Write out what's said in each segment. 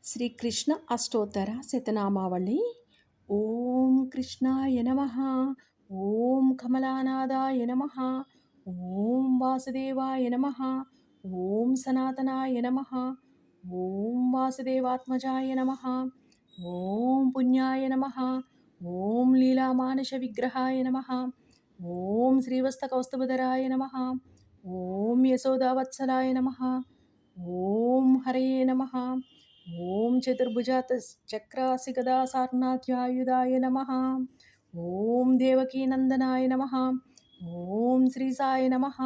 శ్రీకృష్ణ అష్టోత్తర శతనామావళి. ఓం కృష్ణాయ నమః. ఓం కమలానాదాయ నమః. ఓం వాసుదేవాయ నమః. ఓం సనాతనాయ నమః. ఓం వాసుదేవాత్మజాయ నమః. ఓం పుణ్యాయ నమః. ఓం లీలామానుష విగ్రహాయ నమః. ఓం శ్రీవత్సకౌస్తుభధరాయ నమః. ఓం యశోదావత్సలాయ నమః. ఓం హరయే నమః. ఓం చతుర్భుజాత చక్రాసి గదా సార్నాథ్యాయుధాయ నమః. ఓం దేవకీనందనాయ నమః. ఓం శ్రీసాయ నమః.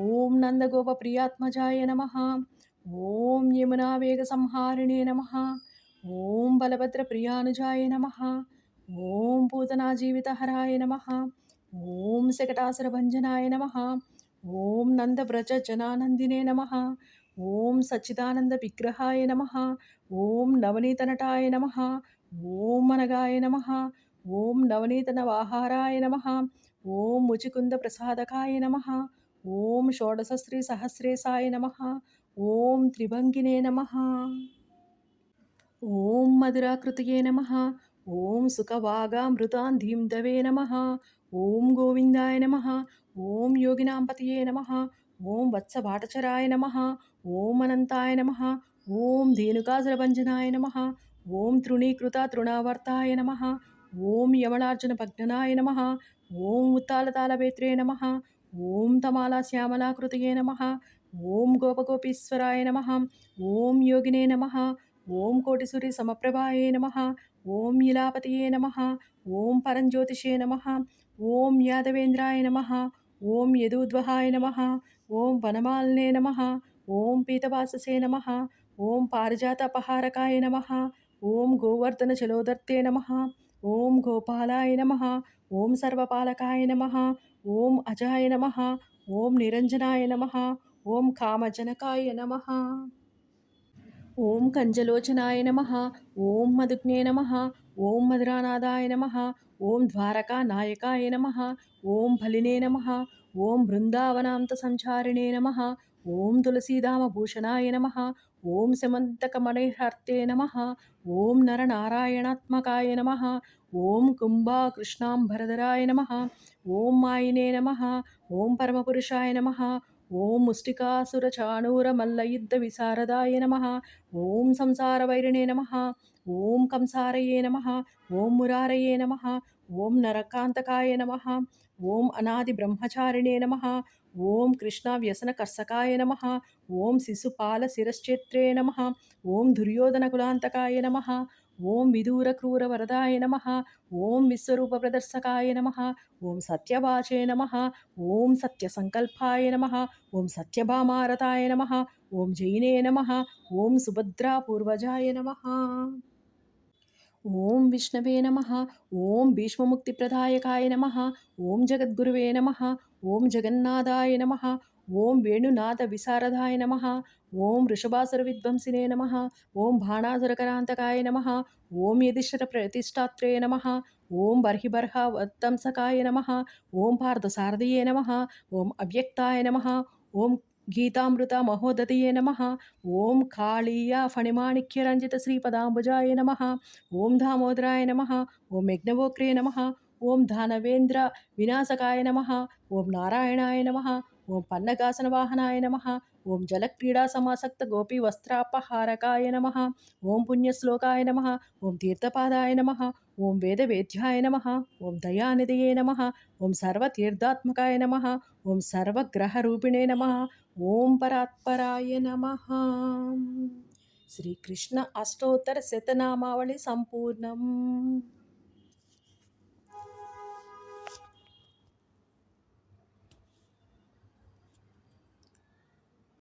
ఓం నందగోపప్రియాత్మజాయ నమః. ఓం యమునా వేగ సంహారిణే నమః. ఓం బలభద్రప్రియానుజాయ నమః. ఓం పూతనా జీవితహరాయ నమః. ఓం శకటాసురభంజనాయ నమః. ఓం నందవ్రజ జనానందినే నమః. ఓం సచ్చిదానంద విగ్రహాయ నమః. ఓం నవనీతనటాయ నమః. ఓం మనగాయ నమః. ఓం నవనీతనవాహారాయ నమః. ఓం ముచికుంద ప్రసాదకాయ నమః. ఓం షోడశశ్రీ సహస్రేశాయ నమః. ఓం త్రిభంగినే నమః. ఓం మధురాకృతయే నమః. ఓం సుఖవాగామృతాంధీందవే నమః. ఓం గోవిందాయ నమః. ఓం యోగినాంపతయే నమః. ఓం వత్సవాటచరాయ నమః. ఓం అనంతాయ నమః. ఓం ధేనుకాసురభంజనాయ నమః. ఓం తృణీకృత తృణావర్తాయ నమః. ఓం యమలార్జున భగ్నాయ నమః. ఓం ఉత్తాలతాళవేత్రే నమః. ఓం తమాలా శ్యామలాకృతయే నమః. ఓం గోపగోపీశ్వరాయ నమః. ఓం యోగినే నమః. ఓం కోటిసూర్య సమప్రభాయే నమః. ఓం ఇలాపతయే నమః. ఓం పరంజ్యోతిషే నమః. ఓం యాదవేంద్రాయ నమః. ఓం యదూద్వహాయ నమః. ఓం వనమాలినే నమః. ఓం పీతవాససే నమః. ఓం పారిజాతపహారకాయ నమః. ఓం గోవర్ధన చలోదర్తే నమః. ఓం గోపాలాయ నమః. ఓం సర్వపాలకాయ నమః. ఓం అజాయ నమః. ఓం నిరంజనాయ నమః. ఓం కామజనకాయ నమః. ఓం కంజలోచనాయ నమః. ఓం మధుగ్నే నమః. ఓం మధురానాదాయ నమః. ఓం ద్వారకా నాయకాయ నమః. ఓం బలినే నమః. ఓం బృందావనాంత సంచారిణే నమః. ఓం తులసీదామభూషణాయ నమః. ఓం శమంతకమణిహర్తే నమః. ఓం నరనారాయణాత్మకాయ నమః. ఓం కుంభాకృష్ణాంబరధరాయ నమః. ఓం మాయినే నమః. ఓం పరమపురుషాయ నమః. ఓం ముష్టికాసురచాణూరమల్లయుద్ధ విశారదాయ నమః. ఓం సంసారవైరిణే నమః. ఓం కంసారయే నమః. ఓం మురారయే నమః. ఓం నరకాంతకాయ నమః. ఓం అనాది బ్రహ్మచారిణే నమః. ఓం కృష్ణ వ్యసన కర్షకాయ నమః. ఓం శిశుపాల శిరశ్చేత్రే నమః. ఓం దుర్యోధన కులాంతకాయ నమః. ఓం విదూర క్రూర వరదాయ నమః. ఓం విశ్వరూప ప్రదర్శకాయ నమః. ఓం సత్యవాచే నమః. ఓం సత్యసంకల్పాయ నమః. ఓం సత్యభామారతాయ నమః. ఓం జైనే నమః. ఓం సుభద్రా పూర్వజాయ నమః. ఓం విష్ణవే నమః. ఓం భీష్మముక్తిప్రదాయకాయ నమః. ఓం జగద్గురువే నమః. ఓం జగన్నాథాయ నమః. ఓం వేణునాథ విశారదాయ నమః. ఓం వృషభాసుర విధ్వంసినే నమః. ఓం బాణాసురకరాంతకాయ నమః. ఓం యదిశర ప్రతిష్టాత్రే నమః. ఓం బర్హిబర్హ వత్తంసకాయ నమః. ఓం పార్థసారథియే నమః. ఓం అవ్యక్తాయ నమః. ఓం గీతామృత మహోదతియే నమః. ఓం కాళీయ ఫణిమాణిక్యరంజిత శ్రీపదాంబుజాయ నమః. ఓం దామోదరాయ నమః. ఓం యజ్ఞవోక్రే నమః. ఓం దానవేంద్ర వినాశకాయ నమః. ఓం నారాయణాయ నమః. ఓం పన్నగాసన వాహనాయ నమః. ఓం జలక్రీడా సమాసక్త గోపీ వస్త్రాపహారకాయ నమః. ఓం పుణ్యశ్లోకాయ నమః. ఓం తీర్థపాదాయ నమః. ఓం వేదవేద్యాయ నమః. ఓం దయానిధయే నమః. ఓం సర్వతీర్థాత్మకాయ నమః. ఓం సర్వగ్రహరూపిణే నమః. ఓం పరాత్పరాయ నమః. శ్రీకృష్ణ అష్టోత్తర శతనామావళి సంపూర్ణం.